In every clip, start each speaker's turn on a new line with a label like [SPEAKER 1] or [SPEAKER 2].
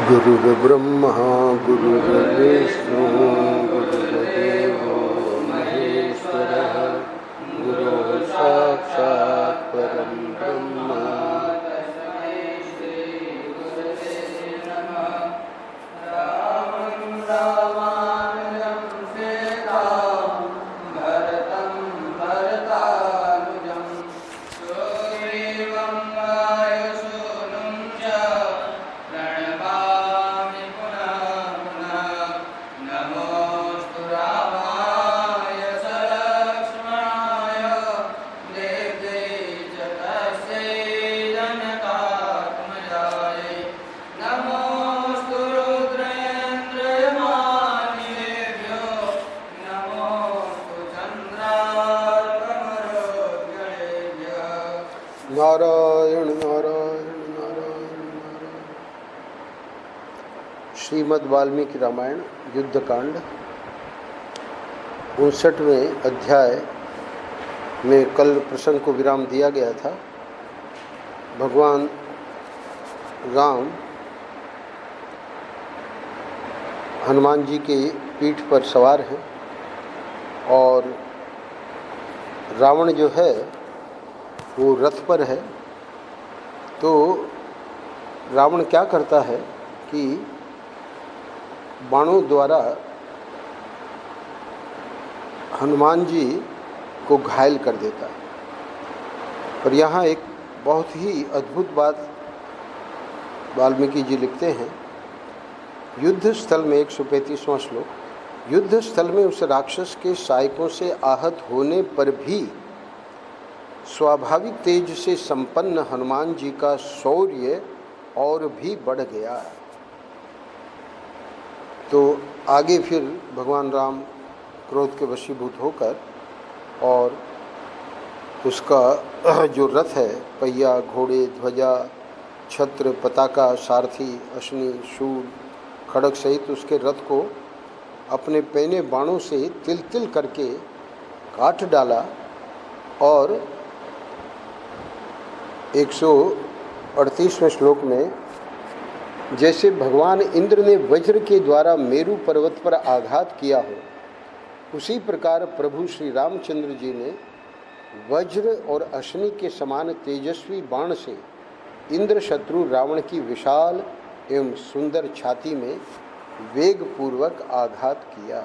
[SPEAKER 1] गुरुर्ब्रह्मा गुरुर्विष्णु गुरुर्देवो महेश्वरः गुरुः साक्षात् परं ब्रह्म। नारायण नारायण नारायण नारायण। श्रीमद् वाल्मीकि रामायण युद्धकांड 59वें अध्याय में कल प्रसंग को विराम दिया गया था। भगवान राम हनुमान जी के पीठ पर सवार हैं और रावण जो है वो रथ पर है। तो रावण क्या करता है कि बाणों द्वारा हनुमान जी को घायल कर देता है। और यहाँ एक बहुत ही अद्भुत बात वाल्मीकि जी लिखते हैं। युद्ध स्थल में 135वां श्लोक, युद्ध स्थल में उस राक्षस के सहायकों से आहत होने पर भी स्वाभाविक तेज से संपन्न हनुमान जी का शौर्य और भी बढ़ गया। तो आगे फिर भगवान राम क्रोध के वशीभूत होकर और उसका जो रथ है, पहिया, घोड़े, ध्वजा, छत्र, पताका, सारथी, अश्नि, शूल, खड़ग सहित उसके रथ को अपने पैने बाणों से तिल तिल करके काट डाला। और 138वें श्लोक में जैसे भगवान इंद्र ने वज्र के द्वारा मेरु पर्वत पर आघात किया हो, उसी प्रकार प्रभु श्री रामचंद्र जी ने वज्र और अश्नि के समान तेजस्वी बाण से इंद्र शत्रु रावण की विशाल एवं सुंदर छाती में वेग पूर्वक आघात किया।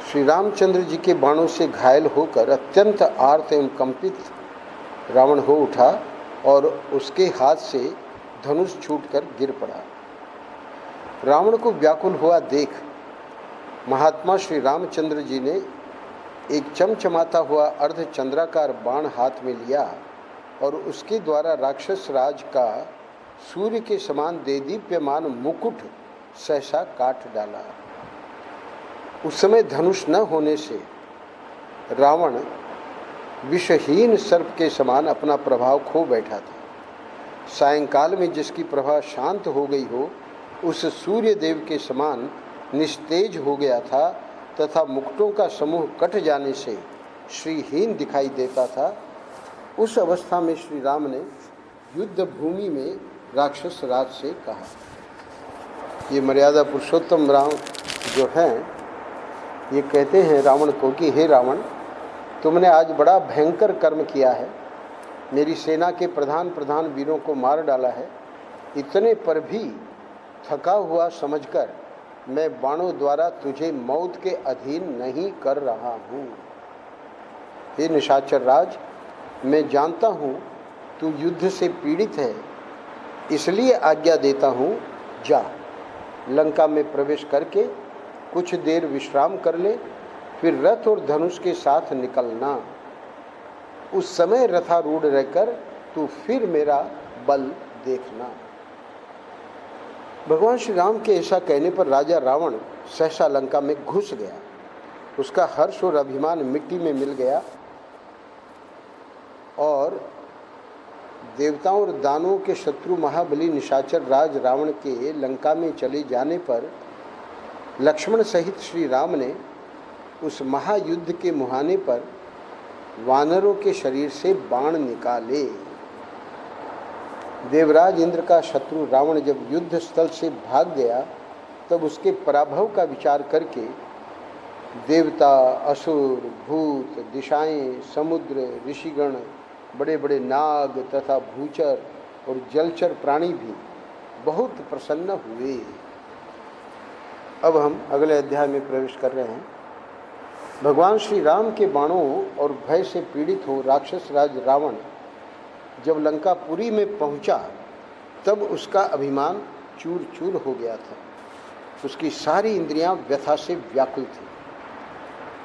[SPEAKER 1] श्री रामचंद्र जी के बाणों से घायल होकर अत्यंत आर्त एवं कंपित रावण हो उठा और उसके हाथ से धनुष छूटकर गिर पड़ा। रावण को व्याकुल हुआ देख महात्मा श्री रामचंद्र जी ने एक चमचमाता हुआ अर्धचंद्राकार बाण हाथ में लिया और उसके द्वारा राक्षस राज का सूर्य के समान देदीप्यमान मुकुट सहसा काट डाला। उस समय धनुष न होने से रावण विषहीन सर्प के समान अपना प्रभाव खो बैठा था। सायंकाल में जिसकी प्रभा शांत हो गई हो, उस सूर्य देव के समान निस्तेज हो गया था तथा मुकुटों का समूह कट जाने से श्रीहीन दिखाई देता था। उस अवस्था में श्री राम ने युद्ध भूमि में राक्षस राज से कहा। ये मर्यादा पुरुषोत्तम राम जो हैं, ये कहते हैं रावण को कि हे रावण, तुमने आज बड़ा भयंकर कर्म किया है, मेरी सेना के प्रधान वीरों को मार डाला है। इतने पर भी थका हुआ समझकर मैं बाणों द्वारा तुझे मौत के अधीन नहीं कर रहा हूँ। हे निशाचर राज, मैं जानता हूँ तू युद्ध से पीड़ित है, इसलिए आज्ञा देता हूँ, जा लंका में प्रवेश करके कुछ देर विश्राम कर ले, फिर रथ और धनुष के साथ निकलना। उस समय रथारूढ़ रहकर तू फिर मेरा बल देखना। भगवान श्री राम के ऐसा कहने पर राजा रावण सहसा लंका में घुस गया। उसका हर्ष और अभिमान मिट्टी में मिल गया और देवताओं और दानवों के शत्रु महाबली निशाचर राज रावण के लंका में चले जाने पर लक्ष्मण सहित श्री राम ने उस महायुद्ध के मुहाने पर वानरों के शरीर से बाण निकाले। देवराज इंद्र का शत्रु रावण जब युद्ध स्थल से भाग गया तब उसके पराभव का विचार करके देवता, असुर, भूत, दिशाएं, समुद्र, ऋषिगण, बड़े बड़े नाग तथा भूचर और जलचर प्राणी भी बहुत प्रसन्न हुए। अब हम अगले अध्याय में प्रवेश कर रहे हैं। भगवान श्री राम के बाणों और भय से पीड़ित हो राक्षस राज रावण जब लंकापुरी में पहुंचा तब उसका अभिमान चूर चूर हो गया था। उसकी सारी इंद्रियां व्यथा से व्याकुल थी।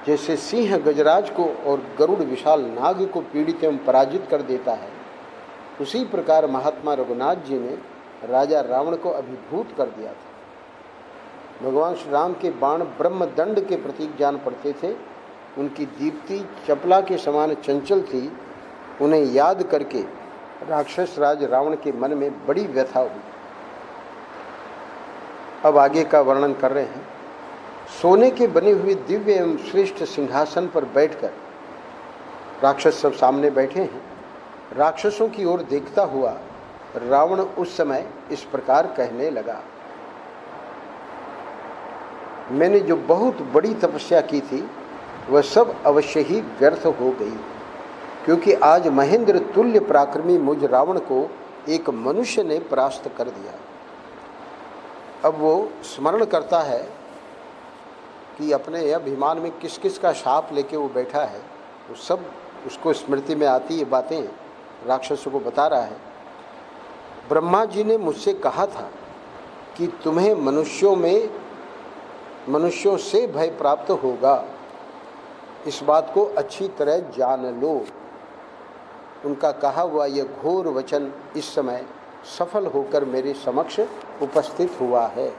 [SPEAKER 1] जैसे सिंह गजराज को और गरुड़ विशाल नाग को पीड़ित एवं पराजित कर देता है, उसी प्रकार महात्मा रघुनाथ जी ने राजा रावण को अभिभूत कर दिया था। भगवान श्री राम के बाण ब्रह्मदंड के प्रतीक जान पड़ते थे। उनकी दीप्ति चपला के समान चंचल थी। उन्हें याद करके राक्षस राज रावण के मन में बड़ी व्यथा हुई। अब आगे का वर्णन कर रहे हैं। सोने के बने हुए दिव्य एवं श्रेष्ठ सिंहासन पर बैठकर राक्षस सब सामने बैठे हैं। राक्षसों की ओर देखता हुआ रावण उस समय इस प्रकार कहने लगा, मैंने जो बहुत बड़ी तपस्या की थी वह सब अवश्य ही व्यर्थ हो गई, क्योंकि आज महेंद्र तुल्य पराक्रमी मुझ रावण को एक मनुष्य ने परास्त कर दिया। अब वो स्मरण करता है कि अपने अभिमान में किस किस का शाप लेके वो बैठा है, वो सब उसको स्मृति में आती ये बातें राक्षसों को बता रहा है। ब्रह्मा जी ने मुझसे कहा था कि तुम्हें मनुष्यों से भय प्राप्त होगा, इस बात को अच्छी तरह जान लो। उनका कहा हुआ यह घोर वचन इस समय सफल होकर मेरे समक्ष उपस्थित हुआ है।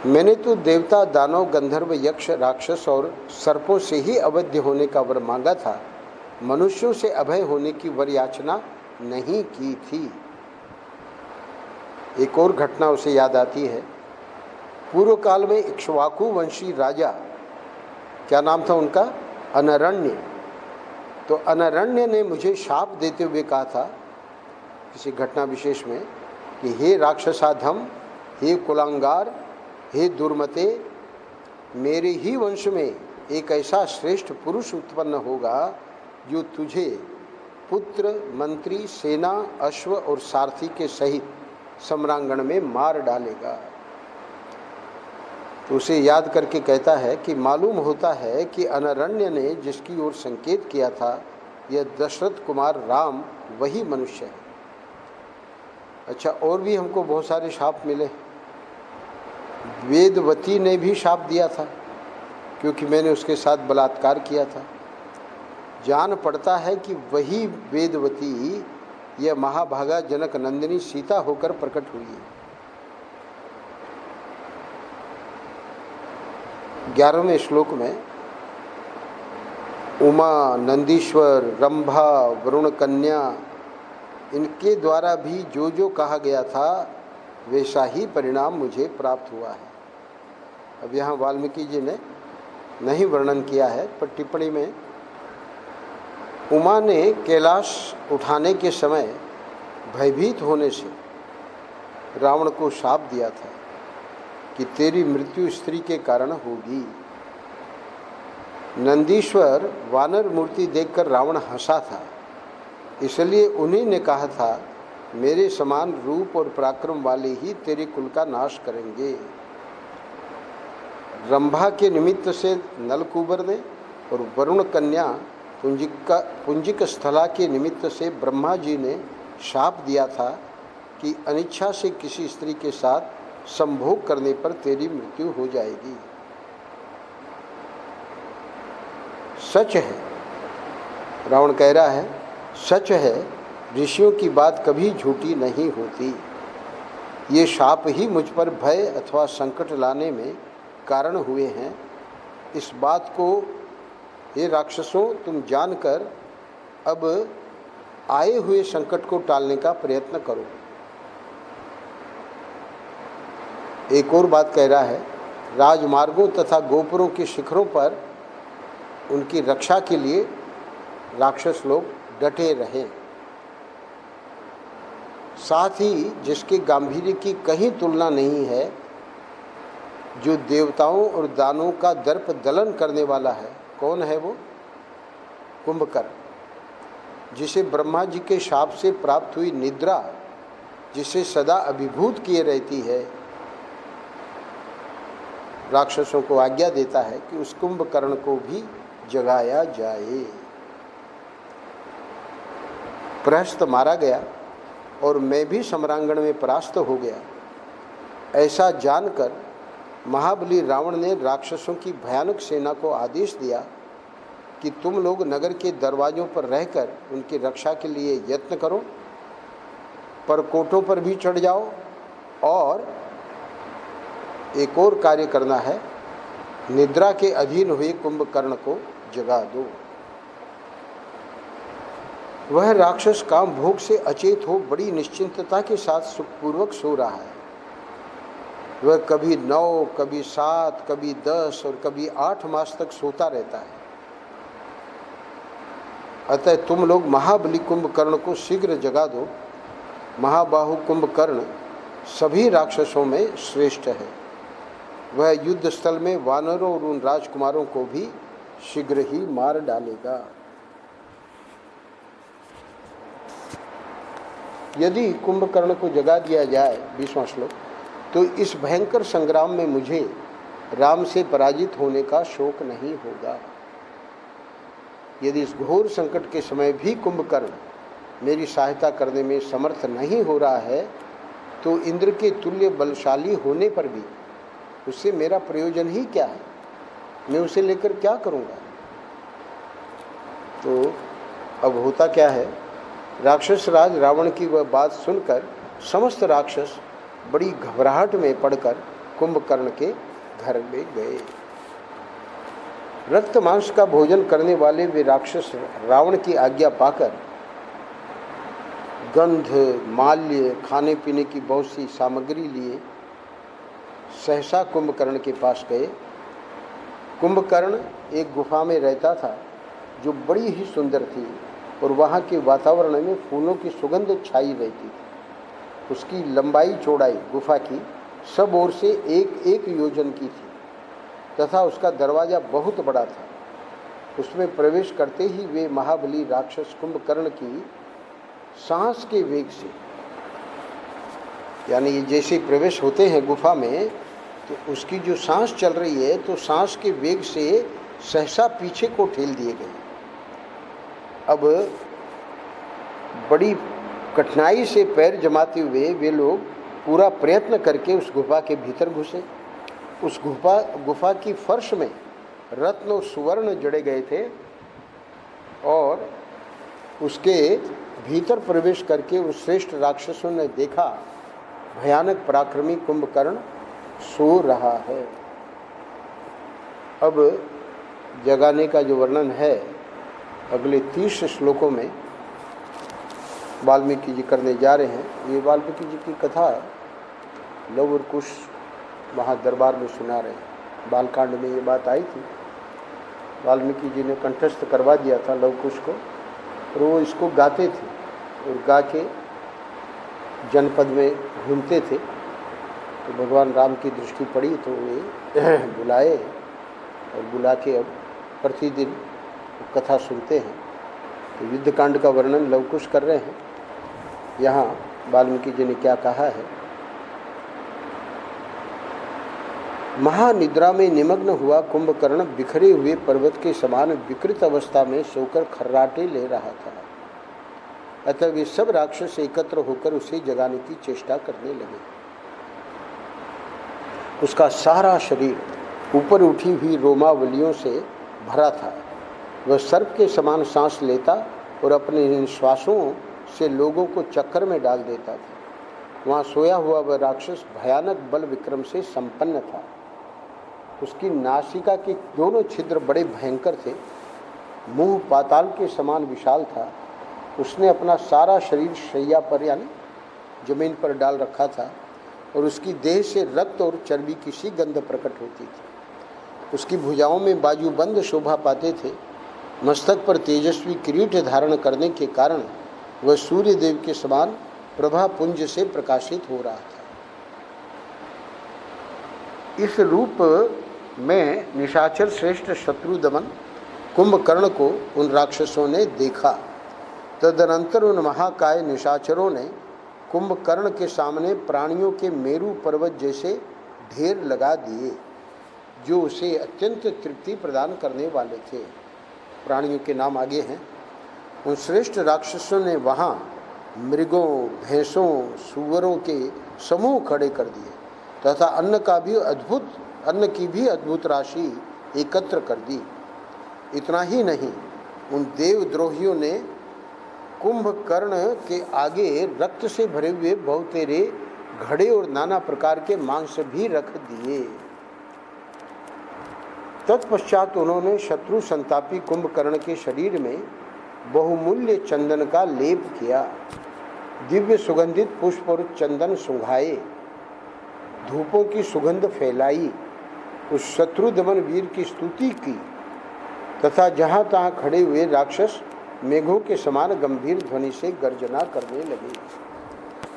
[SPEAKER 1] मैंने तो देवता, दानव, गंधर्व, यक्ष, राक्षस और सर्पों से ही अवध्य होने का वर मांगा था, मनुष्यों से अभय होने की वर याचना नहीं की थी। एक और घटना उसे याद आती है। पूर्व काल में इक्ष्वाकु वंशी राजा, क्या नाम था उनका, अनरण्य। तो अनरण्य ने मुझे शाप देते हुए कहा था किसी घटना विशेष में कि हे राक्षसाधम, हे कुलांगार, हे दुर्मते, मेरे ही वंश में एक ऐसा श्रेष्ठ पुरुष उत्पन्न होगा जो तुझे पुत्र, मंत्री, सेना, अश्व और सारथी के सहित सम्रांगण में मार डालेगा। तो उसे याद करके कहता है कि मालूम होता है कि अनरण्य ने जिसकी ओर संकेत किया था, यह दशरथ कुमार राम वही मनुष्य है। अच्छा, और भी हमको बहुत सारे शाप मिले। वेदवती ने भी शाप दिया था क्योंकि मैंने उसके साथ बलात्कार किया था। जान पड़ता है कि वही वेदवती यह महाभागा जनक नंदिनी सीता होकर प्रकट हुई है। 11वें श्लोक में उमा, नंदीश्वर, रंभा, वरुण कन्या, इनके द्वारा भी जो जो कहा गया था वैसा ही परिणाम मुझे प्राप्त हुआ है। अब यहाँ वाल्मीकि जी ने नहीं वर्णन किया है, पर टिप्पणी में उमा ने कैलाश उठाने के समय भयभीत होने से रावण को शाप दिया था कि तेरी मृत्यु स्त्री के कारण होगी। नंदीश्वर वानर मूर्ति देखकर रावण हंसा था, इसलिए उन्हीं ने कहा था मेरे समान रूप और पराक्रम वाले ही तेरे कुल का नाश करेंगे। रंभा के निमित्त से नलकूबर ने और वरुण कन्या पुंजिक स्थला के निमित्त से ब्रह्मा जी ने शाप दिया था कि अनिच्छा से किसी स्त्री के साथ संभोग करने पर तेरी मृत्यु हो जाएगी। सच है, रावण कह रहा है, सच है, ऋषियों की बात कभी झूठी नहीं होती। ये शाप ही मुझ पर भय अथवा संकट लाने में कारण हुए हैं। इस बात को हे राक्षसों तुम जानकर अब आए हुए संकट को टालने का प्रयत्न करो। एक और बात कह रहा है, राजमार्गों तथा गोपुरों के शिखरों पर उनकी रक्षा के लिए राक्षस लोग डटे रहे। साथ ही जिसके गांभीर्य की कहीं तुलना नहीं है, जो देवताओं और दानों का दर्प दलन करने वाला है, कौन है वो? कुंभकर्ण, जिसे ब्रह्मा जी के शाप से प्राप्त हुई निद्रा जिसे सदा अभिभूत किए रहती है, राक्षसों को आज्ञा देता है कि उस कुंभकर्ण को भी जगाया जाए। प्रहस्त मारा गया और मैं भी सम्रांगण में परास्त हो गया। ऐसा जानकर महाबली रावण ने राक्षसों की भयानक सेना को आदेश दिया कि तुम लोग नगर के दरवाजों पर रहकर उनकी रक्षा के लिए यत्न करो, परकोटों पर भी चढ़ जाओ और एक और कार्य करना है, निद्रा के अधीन हुए कुंभकर्ण को जगा दो। वह राक्षस काम भोग से अचेत हो बड़ी निश्चिंतता के साथ सुखपूर्वक सो रहा है। वह कभी 9, कभी 7, कभी 10 और कभी 8 मास तक सोता रहता है। अतः तुम लोग महाबली कुंभकर्ण को शीघ्र जगा दो। महाबाहु कुंभकर्ण सभी राक्षसों में श्रेष्ठ है। वह युद्ध स्थल में वानरों और उन राजकुमारों को भी शीघ्र ही मार डालेगा। यदि कुंभकर्ण को जगा दिया जाए, 20वां श्लोक, तो इस भयंकर संग्राम में मुझे राम से पराजित होने का शोक नहीं होगा। यदि इस घोर संकट के समय भी कुंभकर्ण मेरी सहायता करने में समर्थ नहीं हो रहा है, तो इंद्र के तुल्य बलशाली होने पर भी उससे मेरा प्रयोजन ही क्या है? मैं उसे लेकर क्या करूँगा? तो अब होता क्या है, राक्षस राज रावण की वह बात सुनकर समस्त राक्षस बड़ी घबराहट में पड़कर कुंभकर्ण के घर में गए। रक्त मांस का भोजन करने वाले वे राक्षस रावण की आज्ञा पाकर गंध, माल्य, खाने पीने की बहुत सी सामग्री लिए सहसा कुंभकर्ण के पास गए। कुंभकर्ण एक गुफा में रहता था जो बड़ी ही सुंदर थी और वहाँ के वातावरण में फूलों की सुगंध छाई रहती थी। उसकी लंबाई चौड़ाई गुफा की सब ओर से 1-1 योजन की थी तथा उसका दरवाज़ा बहुत बड़ा था। उसमें प्रवेश करते ही वे महाबली राक्षस कुंभकर्ण की सांस के वेग से, यानी ये जैसे प्रवेश होते हैं गुफा में, तो उसकी जो सांस चल रही है, तो सांस के वेग से सहसा पीछे को ठेल दिए गए। अब बड़ी कठिनाई से पैर जमाते हुए वे लोग पूरा प्रयत्न करके उस गुफा के भीतर घुसे। उस गुफा की फर्श में रत्न और सुवर्ण जड़े गए थे और उसके भीतर प्रवेश करके उस श्रेष्ठ राक्षसों ने देखा भयानक पराक्रमी कुंभकर्ण सो रहा है। अब जगाने का जो वर्णन है अगले 30 श्लोकों में वाल्मीकि जी करने जा रहे हैं। ये वाल्मीकि जी की कथा लव और कुश वहाँ दरबार में सुना रहे हैं। बालकांड में ये बात आई थी, वाल्मीकि जी ने कंठस्थ करवा दिया था लव कुश को और वो इसको गाते थे और गा के जनपद में घूमते थे। तो भगवान राम की दृष्टि पड़ी तो वे बुलाए और बुला के अब प्रतिदिन कथा सुनते हैं। तो युद्धकांड का वर्णन लव कुश कर रहे हैं। यहाँ वाल्मीकि जी ने क्या कहा है, महानिद्रा में निमग्न हुआ कुंभकर्ण बिखरे हुए पर्वत के समान विकृत अवस्था में सोकर खर्राटे ले रहा था। अतः वे सब राक्षस एकत्र होकर उसे जगाने की चेष्टा करने लगे। उसका सारा शरीर ऊपर उठी हुई रोमावलियों से भरा था। वह सर्प के समान सांस लेता और अपने इन श्वासों से लोगों को चक्कर में डाल देता था। वहाँ सोया हुआ वह राक्षस भयानक बल विक्रम से संपन्न था। उसकी नासिका के दोनों छिद्र बड़े भयंकर थे। मुंह पाताल के समान विशाल था। उसने अपना सारा शरीर शैया पर यानी जमीन पर डाल रखा था और उसकी देह से रक्त और चर्बी की सी गंध प्रकट होती थी। उसकी भुजाओं में बाजूबंद शोभा पाते थे। मस्तक पर तेजस्वी किरीट धारण करने के कारण वह सूर्य देव के समान प्रभा पुंज से प्रकाशित हो रहा था। इस रूप में निशाचर श्रेष्ठ शत्रुदमन कुंभकर्ण को उन राक्षसों ने देखा। तदनंतर उन महाकाय निशाचरों ने कुंभकर्ण के सामने प्राणियों के मेरु पर्वत जैसे ढेर लगा दिए, जो उसे अत्यंत तृप्ति प्रदान करने वाले थे। प्राणियों के नाम आगे हैं। उन श्रेष्ठ राक्षसों ने वहाँ मृगों, भैंसों, सुअरों के समूह खड़े कर दिए तथा अन्न की भी अद्भुत राशि एकत्र कर दी। इतना ही नहीं, उन देवद्रोहियों ने कुंभकर्ण के आगे रक्त से भरे हुए बहुतेरे घड़े और नाना प्रकार के मांस भी रख दिए। तत्पश्चात उन्होंने शत्रु संतापी कुंभकर्ण के शरीर में बहुमूल्य चंदन का लेप किया, दिव्य सुगंधित पुष्प और चंदन सुंघाए, धूपों की सुगंध फैलाई, उस शत्रुदमन वीर की स्तुति की तथा जहाँ तहाँ खड़े हुए राक्षस मेघों के समान गंभीर ध्वनि से गर्जना करने लगे।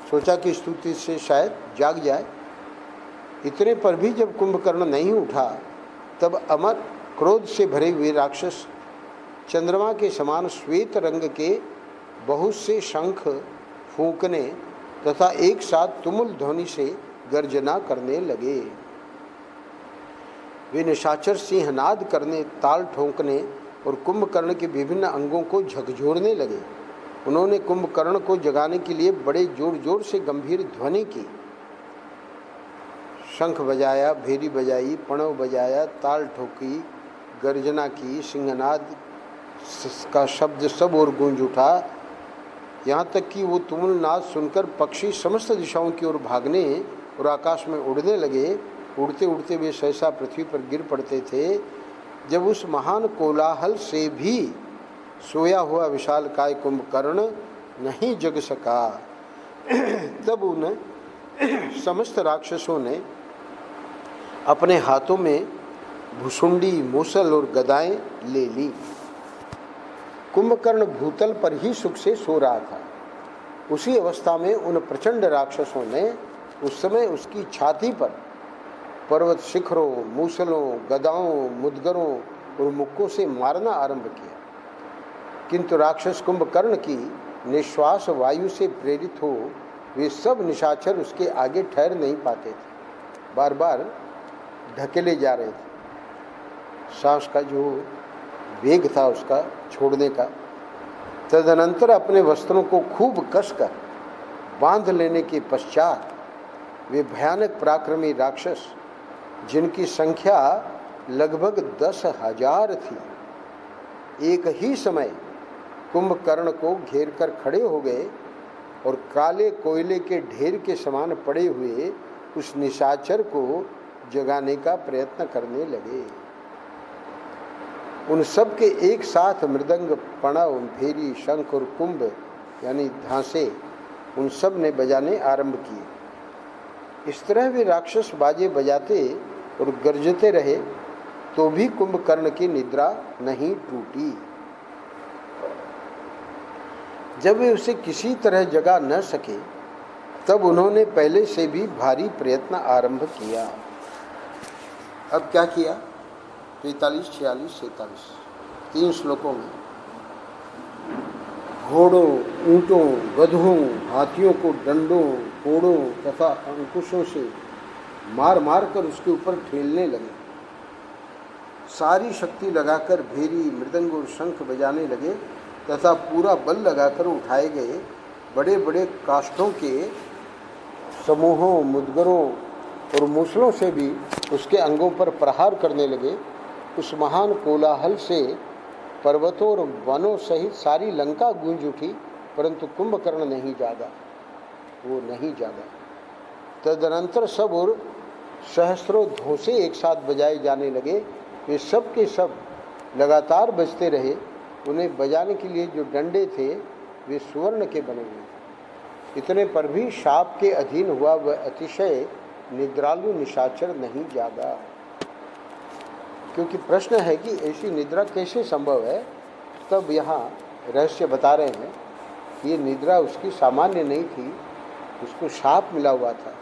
[SPEAKER 1] सोचा कि स्तुति से शायद जाग जाए। इतने पर भी जब कुंभकर्ण नहीं उठा, तब अमर क्रोध से भरे हुए राक्षस चंद्रमा के समान श्वेत रंग के बहुत से शंख फूंकने तथा एक साथ तुमुल ध्वनि से गर्जना करने लगे। वे निशाचर सिंहनाद करने, ताल ठोंकने और कुंभकर्ण के विभिन्न अंगों को झकझोरने लगे। उन्होंने कुंभकर्ण को जगाने के लिए बड़े जोर जोर से गंभीर ध्वनि की, शंख बजाया, भेरी बजाई, पणव बजाया, ताल ठोकी, गर्जना की, सिंहनाद का शब्द सब और गूंज उठा। यहाँ तक कि वो तुमुल नाद सुनकर पक्षी समस्त दिशाओं की ओर भागने और आकाश में उड़ने लगे। उड़ते उड़ते वे सहसा पृथ्वी पर गिर पड़ते थे। जब उस महान कोलाहल से भी सोया हुआ विशालकाय कुंभकर्ण नहीं जग सका, तब उन समस्त राक्षसों ने अपने हाथों में भुसुंडी, मूसल और गदाएं ले ली। कुंभकर्ण भूतल पर ही सुख से सो रहा था। उसी अवस्था में उन प्रचंड राक्षसों ने उस समय उसकी छाती पर पर्वत शिखरों, मूसलों, गदाओं, मुदगरों और मुक्कों से मारना आरंभ किया। किंतु राक्षस कुंभकर्ण की निश्वास वायु से प्रेरित हो वे सब निशाचर उसके आगे ठहर नहीं पाते थे, बार बार ढकेले जा रहे थे। सांस का जो वेग था उसका छोड़ने का। तदनंतर अपने वस्त्रों को खूब कसकर बांध लेने के पश्चात वे भयानक पराक्रमी राक्षस, जिनकी संख्या लगभग 10,000 थी, एक ही समय कुंभकर्ण को घेर कर खड़े हो गए और काले कोयले के ढेर के समान पड़े हुए उस निशाचर को जगाने का प्रयत्न करने लगे। उन सब के एक साथ मृदंग, पणव, भेरी, शंख और कुंभ यानी धांसे उन सब ने बजाने आरंभ किए। इस तरह वे राक्षस बाजे बजाते और गरजते रहे, तो भी कुंभकर्ण की निद्रा नहीं टूटी। जब वे उसे किसी तरह जगा न सके, तब उन्होंने पहले से भी भारी प्रयत्न आरंभ किया। अब क्या किया? 45, 46, 47 3 श्लोकों में घोड़ों, ऊंटों, गधों, हाथियों को डंडों, कोड़ों तथा अंकुशों से मार मार कर उसके ऊपर ठेलने लगे। सारी शक्ति लगाकर भेरी, मृदंग और शंख बजाने लगे तथा पूरा बल लगाकर उठाए गए बड़े बड़े काष्ठों के समूहों, मुदगरों और मूसलों से भी उसके अंगों पर प्रहार करने लगे। उस महान कोलाहल से पर्वतों और वनों सहित सारी लंका गूंज उठी, परंतु कुंभकर्ण नहीं जागा, वो नहीं जागा। तदनंतर सब और सहस्रों धोसे एक साथ बजाए जाने लगे। वे सब के सब लगातार बजते रहे। उन्हें बजाने के लिए जो डंडे थे वे स्वर्ण के बने हुए थे। इतने पर भी शाप के अधीन हुआ वह अतिशय निद्रालु निशाचर नहीं जागा। क्योंकि प्रश्न है कि ऐसी निद्रा कैसे संभव है। तब यहाँ रहस्य बता रहे हैं कि ये निद्रा उसकी सामान्य नहीं थी, उसको शाप मिला हुआ था।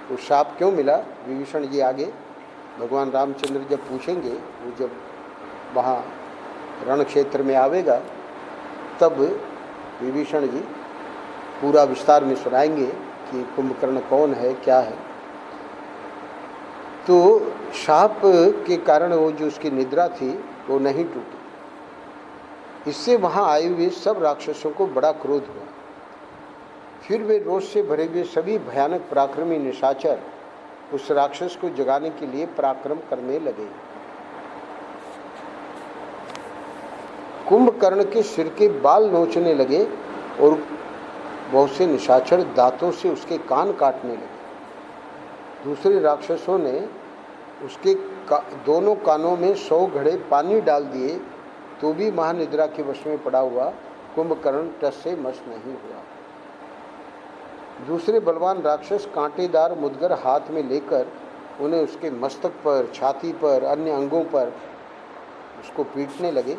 [SPEAKER 1] तो शाप क्यों मिला, विभीषण जी आगे भगवान रामचंद्र जब पूछेंगे, वो जब वहाँ रण क्षेत्र में आवेगा तब विभीषण जी पूरा विस्तार में सुनाएंगे कि कुंभकर्ण कौन है, क्या है। तो शाप के कारण वो जो उसकी निद्रा थी वो नहीं टूटी। इससे वहाँ आए हुए सब राक्षसों को बड़ा क्रोध हुआ। फिर वे रोष से भरे हुए सभी भयानक पराक्रमी निशाचर उस राक्षस को जगाने के लिए पराक्रम करने लगे। कुंभकर्ण के सिर के बाल नोचने लगे और बहुत से निशाचर दांतों से उसके कान काटने लगे। दूसरे राक्षसों ने उसके दोनों कानों में 100 घड़े पानी डाल दिए, तो भी महानिद्रा के वश में पड़ा हुआ कुंभकर्ण टस से मस नहीं हुआ। दूसरे बलवान राक्षस कांटेदार मुदगर हाथ में लेकर उन्हें उसके मस्तक पर, छाती पर, अन्य अंगों पर उसको पीटने लगे।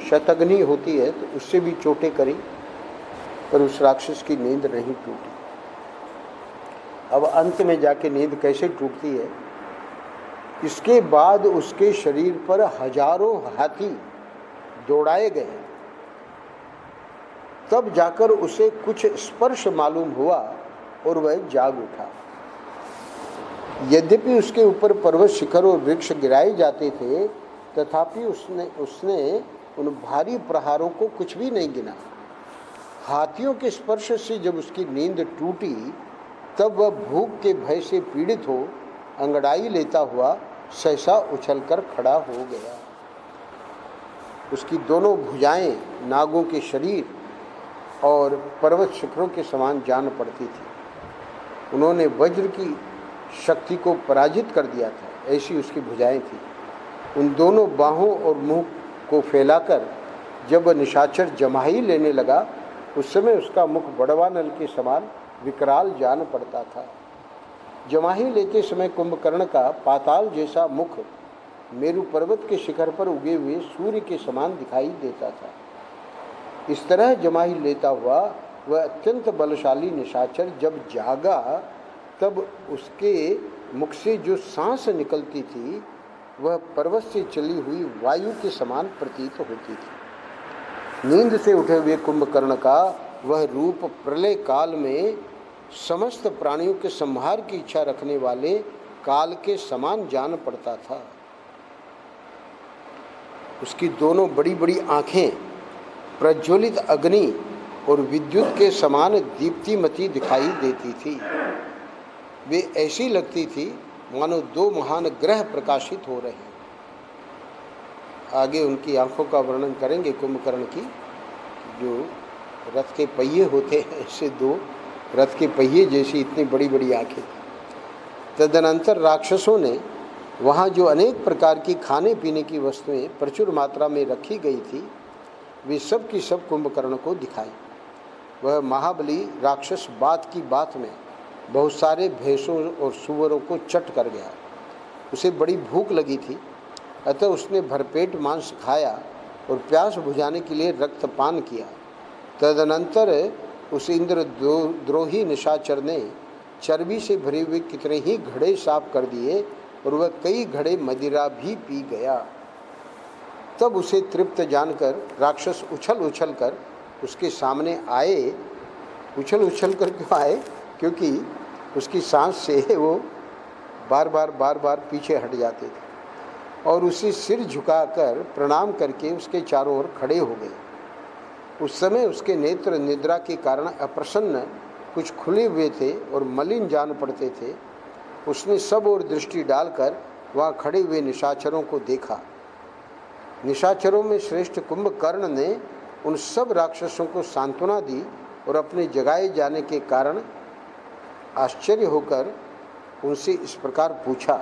[SPEAKER 1] शतग्नि होती है तो उससे भी चोटें करी, पर उस राक्षस की नींद नहीं टूटी। अब अंत में जाके नींद कैसे टूटती है, इसके बाद उसके शरीर पर हजारों हाथी दौड़ाए गए, तब जाकर उसे कुछ स्पर्श मालूम हुआ और वह जाग उठा। यद्यपि उसके ऊपर पर्वत, शिखर और वृक्ष गिराए जाते थे, तथापि उसने उन भारी प्रहारों को कुछ भी नहीं गिना। हाथियों के स्पर्श से जब उसकी नींद टूटी, तब वह भूख के भय से पीड़ित हो अंगड़ाई लेता हुआ सहसा उछलकर खड़ा हो गया। उसकी दोनों भुजाएं नागों के शरीर और पर्वत शिखरों के समान जान पड़ती थी। उन्होंने वज्र की शक्ति को पराजित कर दिया था, ऐसी उसकी भुजाएं थी। उन दोनों बाहों और मुंह को फैलाकर जब निशाचर जमाही लेने लगा, उस समय उसका मुख बड़वा नल के समान विकराल जान पड़ता था। जमाही लेते समय कुंभकर्ण का पाताल जैसा मुख मेरु पर्वत के शिखर पर उगे हुए सूर्य के समान दिखाई देता था। इस तरह जमाही लेता हुआ वह अत्यंत बलशाली निशाचर जब जागा, तब उसके मुख से जो सांस निकलती थी वह पर्वत से चली हुई वायु के समान प्रतीत होती थी। नींद से उठे हुए कुंभकर्ण का वह रूप प्रलय काल में समस्त प्राणियों के संहार की इच्छा रखने वाले काल के समान जान पड़ता था। उसकी दोनों बड़ी बड़ी आंखें प्रज्वलित अग्नि और विद्युत के समान दीप्तिमती दिखाई देती थी। वे ऐसी लगती थी मानो 2 महान ग्रह प्रकाशित हो रहे हैं। आगे उनकी आंखों का वर्णन करेंगे कुंभकर्ण की, जो रथ के पहिए होते हैं, ऐसे 2 रथ के पहिए जैसी इतनी बड़ी बड़ी आंखें। तदनंतर राक्षसों ने वहाँ जो अनेक प्रकार की खाने पीने की वस्तुएं प्रचुर मात्रा में रखी गई थी, वे सब की सब कुंभकर्ण को दिखाई। वह महाबली राक्षस बात की बात में बहुत सारे भैंसों और सुअरों को चट कर गया। उसे बड़ी भूख लगी थी, अतः उसने भरपेट मांस खाया और प्यास बुझाने के लिए रक्तपान किया। तदनंतर उस इंद्रद्रोही निशाचर ने चर्बी से भरे हुए कितने ही घड़े साफ कर दिए और वह कई घड़े मदिरा भी पी गया। तब उसे तृप्त जानकर राक्षस उछल उछल कर उसके सामने आए। उछल उछल कर क्यों आए? क्योंकि उसकी सांस से वो बार बार पीछे हट जाते थे और उसे सिर झुकाकर प्रणाम करके उसके चारों ओर खड़े हो गए। उस समय उसके नेत्र निद्रा के कारण अप्रसन्न, कुछ खुले हुए थे और मलिन जान पड़ते थे। उसने सब ओर दृष्टि डालकर वहाँ खड़े हुए निशाचरों को देखा। निशाचरों में श्रेष्ठ कुंभकर्ण ने उन सब राक्षसों को सांत्वना दी और अपने जगाए जाने के कारण आश्चर्य होकर उनसे इस प्रकार पूछा,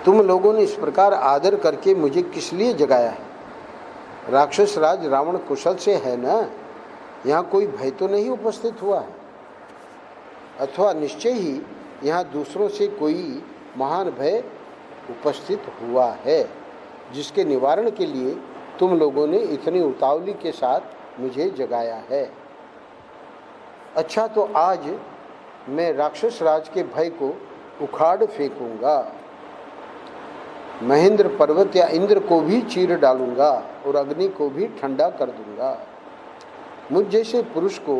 [SPEAKER 1] तुम लोगों ने इस प्रकार आदर करके मुझे किस लिए जगाया है? राक्षस राज रावण कुशल से है ना? यहाँ कोई भय तो नहीं उपस्थित हुआ है? अथवा निश्चय ही यहाँ दूसरों से कोई महान भय उपस्थित हुआ है जिसके निवारण के लिए तुम लोगों ने इतनी उतावली के साथ मुझे जगाया है। अच्छा, तो आज मैं राक्षस राज के भय को उखाड़ फेंकूंगा, महेंद्र पर्वत या इंद्र को भी चीर डालूंगा और अग्नि को भी ठंडा कर दूंगा। मुझ जैसे पुरुष को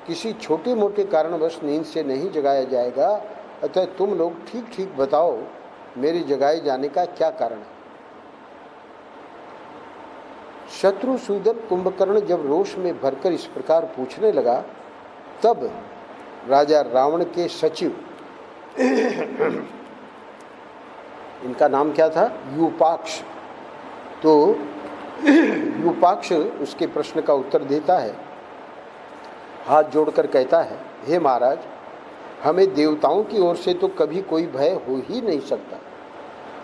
[SPEAKER 1] किसी छोटे मोटे कारणवश नींद से नहीं जगाया जाएगा, अतः तुम लोग ठीक ठीक बताओ मेरे जगाए जाने का क्या कारण है। शत्रुसूदन कुंभकर्ण जब रोष में भरकर इस प्रकार पूछने लगा, तब राजा रावण के सचिव इनका नाम क्या था, यूपाक्ष, तो यूपाक्ष उसके प्रश्न का उत्तर देता है, हाथ जोड़कर कहता है, हे महाराज, हमें देवताओं की ओर से तो कभी कोई भय हो ही नहीं सकता।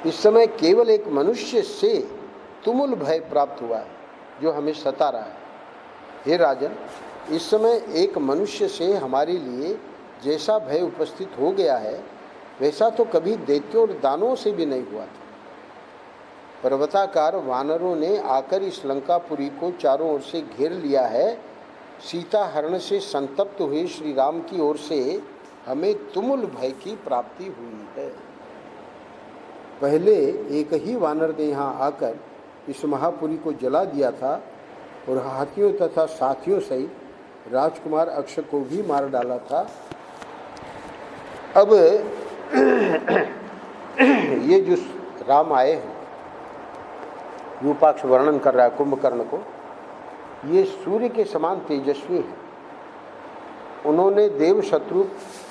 [SPEAKER 1] इस समय केवल एक मनुष्य से तुमुल भय प्राप्त हुआ है जो हमें सता रहा है। हे राजन, इस समय एक मनुष्य से हमारे लिए जैसा भय उपस्थित हो गया है वैसा तो कभी दैत्यों और दानवों से भी नहीं हुआ था। पर्वताकार वानरों ने आकर इस लंकापुरी को चारों ओर से घेर लिया है। सीता हरण से संतप्त हुए श्री राम की ओर से हमें तुमुल भय की प्राप्ति हुई है। पहले एक ही वानर ने यहाँ आकर इस महापुरी को जला दिया था और हाथियों तथा साथियों सहित राजकुमार अक्ष को भी मार डाला था। अब ये जो राम आए हैं, यूपाक्ष वर्णन कर रहा है कुंभकर्ण को, ये सूर्य के समान तेजस्वी हैं। उन्होंने देव शत्रु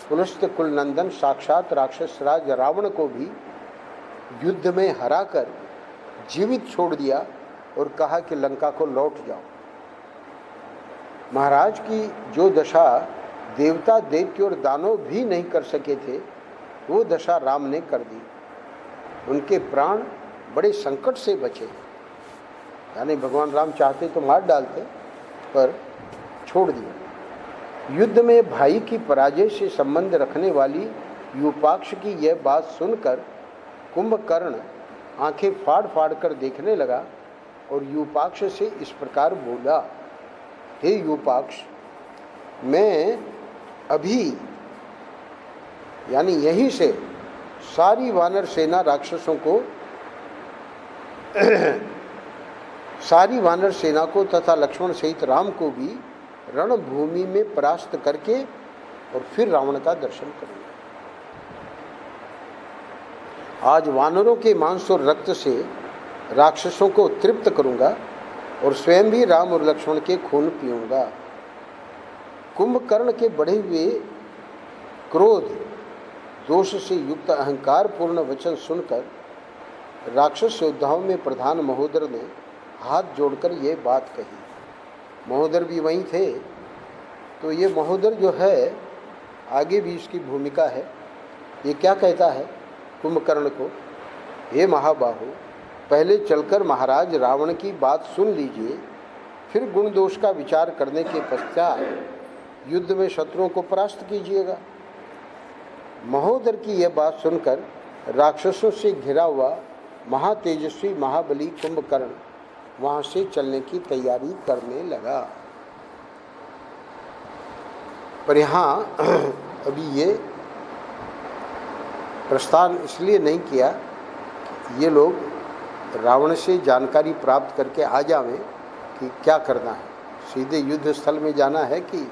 [SPEAKER 1] पुलस्त कुलनंदन साक्षात राक्षस राज रावण को भी युद्ध में हराकर जीवित छोड़ दिया और कहा कि लंका को लौट जाओ। महाराज की जो दशा देवता दैत्य और दानव भी नहीं कर सके थे, वो दशा राम ने कर दी। उनके प्राण बड़े संकट से बचे, यानी भगवान राम चाहते तो मार डालते, पर छोड़ दिया। युद्ध में भाई की पराजय से संबंध रखने वाली यूपाक्ष की यह बात सुनकर कुंभकर्ण आंखें फाड़ फाड़ कर देखने लगा और यूपाक्ष से इस प्रकार बोला, हे यूपाक्ष, मैं अभी यानी यहीं से सारी वानर सेना राक्षसों को सारी वानर सेना को तथा लक्ष्मण सहित राम को भी रणभूमि में परास्त करके और फिर रावण का दर्शन करूंगा। आज वानरों के मांस और रक्त से राक्षसों को तृप्त करूंगा और स्वयं भी राम और लक्ष्मण के खून पीऊंगा। कुंभकर्ण के बढ़े हुए क्रोध दोष से युक्त अहंकार पूर्ण वचन सुनकर राक्षस योद्धाओं में प्रधान महोदर ने हाथ जोड़कर ये बात कही। महोदर भी वहीं थे, तो ये महोदर जो है आगे भी इसकी भूमिका है। ये क्या कहता है कुंभकर्ण को, हे महाबाहु, पहले चलकर महाराज रावण की बात सुन लीजिए, फिर गुण दोष का विचार करने के पश्चात युद्ध में शत्रुओं को परास्त कीजिएगा। महोदर की यह बात सुनकर राक्षसों से घिरा हुआ महातेजस्वी महाबली कुंभकर्ण वहाँ से चलने की तैयारी करने लगा। पर यहाँ अभी ये प्रस्थान इसलिए नहीं किया कि ये लोग रावण से जानकारी प्राप्त करके आ जावें कि क्या करना है, सीधे युद्ध स्थल में जाना है कि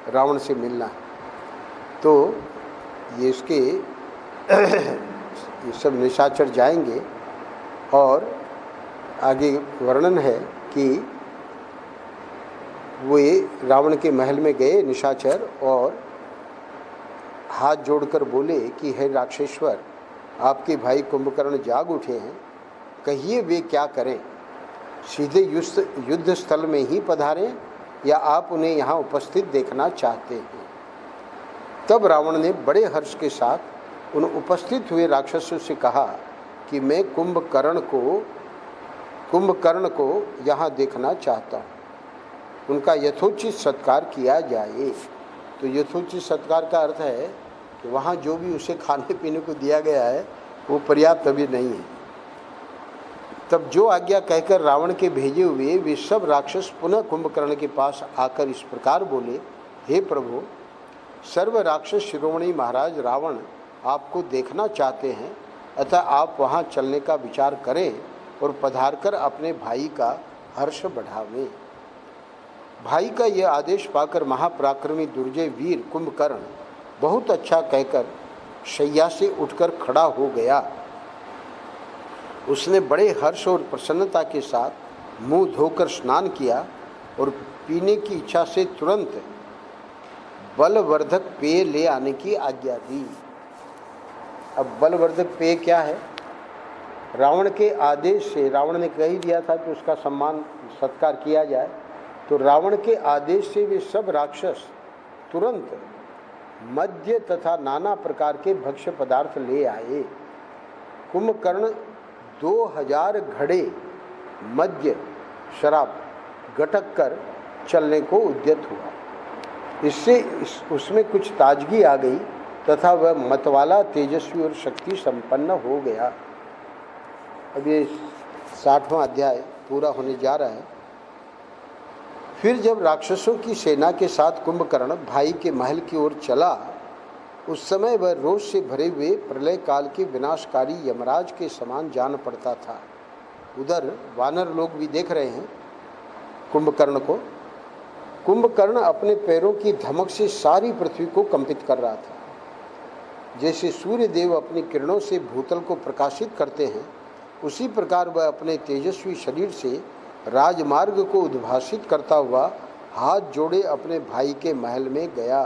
[SPEAKER 1] रावण से मिलना है। तो ये इसके ये सब निशाचर जाएंगे और आगे वर्णन है कि वे रावण के महल में गए निशाचर और हाथ जोड़कर बोले कि हे राक्षेश्वर, आपके भाई कुंभकर्ण जाग उठे हैं, कहिए वे क्या करें, सीधे युद्ध स्थल में ही पधारें या आप उन्हें यहाँ उपस्थित देखना चाहते हैं। तब रावण ने बड़े हर्ष के साथ उन उपस्थित हुए राक्षसों से कहा कि मैं कुंभकर्ण को यहाँ देखना चाहता हूँ, उनका यथोचित सत्कार किया जाए। तो यथोचित सत्कार का अर्थ है कि वहाँ जो भी उसे खाने पीने को दिया गया है वो पर्याप्त अभी नहीं है। तब जो आज्ञा कहकर रावण के भेजे हुए वे सब राक्षस पुनः कुंभकर्ण के पास आकर इस प्रकार बोले, हे प्रभु, सर्व राक्षस शिरोमणि महाराज रावण आपको देखना चाहते हैं, अतः आप वहाँ चलने का विचार करें और पधारकर अपने भाई का हर्ष बढ़ावें। भाई का यह आदेश पाकर महापराक्रमी दुर्जय वीर कुंभकर्ण बहुत अच्छा कहकर शैया से उठकर खड़ा हो गया। उसने बड़े हर्ष और प्रसन्नता के साथ मुंह धोकर स्नान किया और पीने की इच्छा से तुरंत बलवर्धक पेय ले आने की आज्ञा दी। अब बलवर्धक पेय क्या है? रावण के आदेश से, रावण ने कह ही दिया था कि उसका सम्मान सत्कार किया जाए, तो रावण के आदेश से वे सब राक्षस तुरंत मद्य तथा नाना प्रकार के भक्ष्य पदार्थ ले आए। कुंभकर्ण 2000 घड़े मद्य शराब गटक कर चलने को उद्यत हुआ। इससे उसमें कुछ ताजगी आ गई तथा वह मतवाला, तेजस्वी और शक्ति संपन्न हो गया। अब ये 60वां अध्याय पूरा होने जा रहा है। फिर जब राक्षसों की सेना के साथ कुंभकर्ण भाई के महल की ओर चला, उस समय वह रोष से भरे हुए प्रलय काल के विनाशकारी यमराज के समान जान पड़ता था। उधर वानर लोग भी देख रहे हैं कुंभकर्ण को। कुंभकर्ण अपने पैरों की धमक से सारी पृथ्वी को कंपित कर रहा था। जैसे सूर्य देव अपनी किरणों से भूतल को प्रकाशित करते हैं, उसी प्रकार वह अपने तेजस्वी शरीर से राजमार्ग को उद्भासित करता हुआ हाथ जोड़े अपने भाई के महल में गया,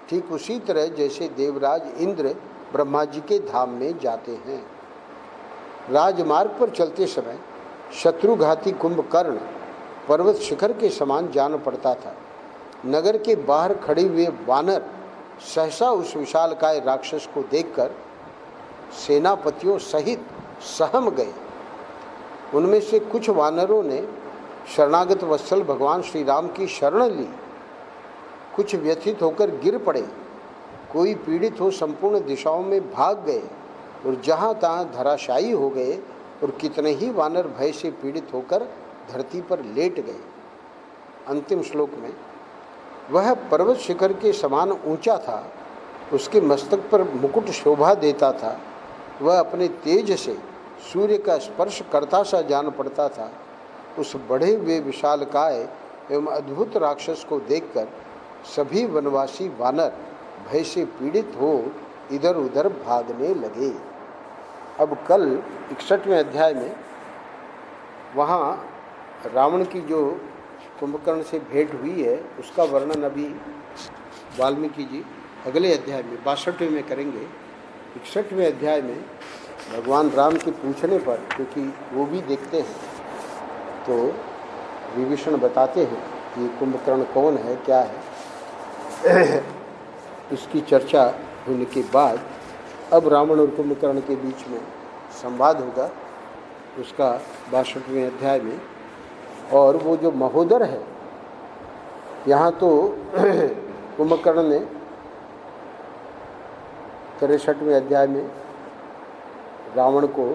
[SPEAKER 1] ठीक उसी तरह जैसे देवराज इंद्र ब्रह्मा जी के धाम में जाते हैं। राजमार्ग पर चलते समय शत्रुघाती कुंभकर्ण पर्वत शिखर के समान जान पड़ता था। नगर के बाहर खड़े हुए वानर सहसा उस विशालकाय राक्षस को देखकर सेनापतियों सहित सहम गए। उनमें से कुछ वानरों ने शरणागत वत्सल भगवान श्री राम की शरण ली, कुछ व्यथित होकर गिर पड़े, कोई पीड़ित हो संपूर्ण दिशाओं में भाग गए और जहाँ तहाँ धराशायी हो गए, और कितने ही वानर भय से पीड़ित होकर धरती पर लेट गए। अंतिम श्लोक में, वह पर्वत शिखर के समान ऊंचा था, उसके मस्तक पर मुकुट शोभा देता था, वह अपने तेज से सूर्य का स्पर्श करता सा जान पड़ता था। उस बढ़े हुए विशालकाय एवं अद्भुत राक्षस को देखकर सभी वनवासी वानर भय से पीड़ित हो इधर उधर भागने लगे। अब कल 61वें अध्याय में वहाँ रावण की जो कुंभकर्ण से भेंट हुई है उसका वर्णन अभी वाल्मीकि जी अगले अध्याय में 62वें में करेंगे। 61वें अध्याय में भगवान राम के पूछने पर, क्योंकि वो भी देखते हैं, तो विभीषण बताते हैं कि कुंभकर्ण कौन है, क्या है। इसकी चर्चा होने के बाद अब रावण और कुंभकर्ण के बीच में संवाद होगा, उसका 62वें अध्याय में। और वो जो महोदर है, यहाँ तो कुंभकर्ण ने 63वें अध्याय में रावण को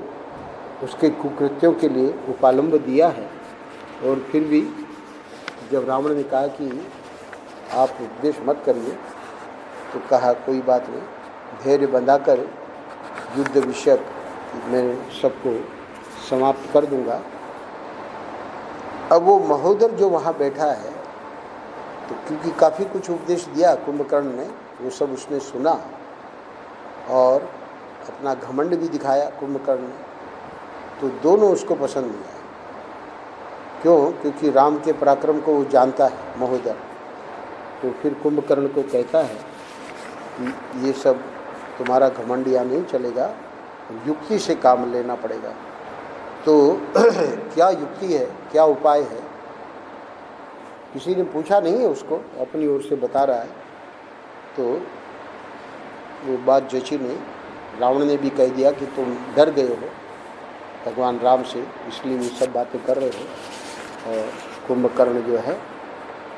[SPEAKER 1] उसके कुकृत्यों के लिए उपालंब दिया है, और फिर भी जब रावण ने कहा कि आप उपदेश मत करिए, तो कहा कोई बात नहीं, धैर्य बंधाकर युद्ध विषयक मैं सबको समाप्त कर दूंगा। अब वो महोदर जो वहाँ बैठा है, तो क्योंकि काफ़ी कुछ उपदेश दिया कुंभकर्ण ने, वो सब उसने सुना और अपना घमंड भी दिखाया कुंभकर्ण ने, तो दोनों उसको पसंद नहीं आए। क्यों? क्योंकि राम के पराक्रम को वो जानता है महोदर। तो फिर कुंभकर्ण को कहता है कि ये सब तुम्हारा घमंड यहाँ नहीं चलेगा, युक्ति से काम लेना पड़ेगा। तो क्या युक्ति है, क्या उपाय है? किसी ने पूछा नहीं है उसको, अपनी ओर से बता रहा है। तो वो बात जची नहीं। रावण ने भी कह दिया कि तुम डर गए हो भगवान राम से, इसलिए ये सब बातें कर रहे हो। और कुंभकर्ण जो है,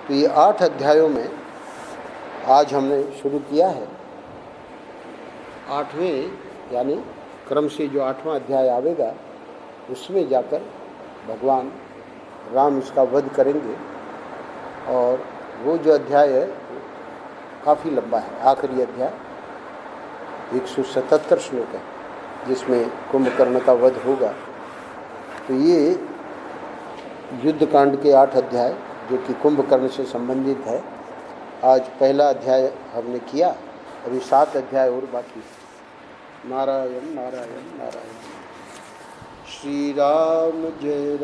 [SPEAKER 1] तो ये 8 अध्यायों में आज हमने शुरू किया है 8वें यानी क्रम से जो 8वां अध्याय आवेगा उसमें जाकर भगवान राम इसका वध करेंगे। और वो जो अध्याय है काफ़ी लंबा है, आखिरी अध्याय 177 श्लोक है जिसमें कुंभकर्ण का वध होगा। तो ये युद्ध कांड के 8 अध्याय जो कि कुंभकर्ण से संबंधित है, आज पहला अध्याय हमने किया, अभी 7 अध्याय और बाकी है। नारायण नारायण नारायण। श्री राम जय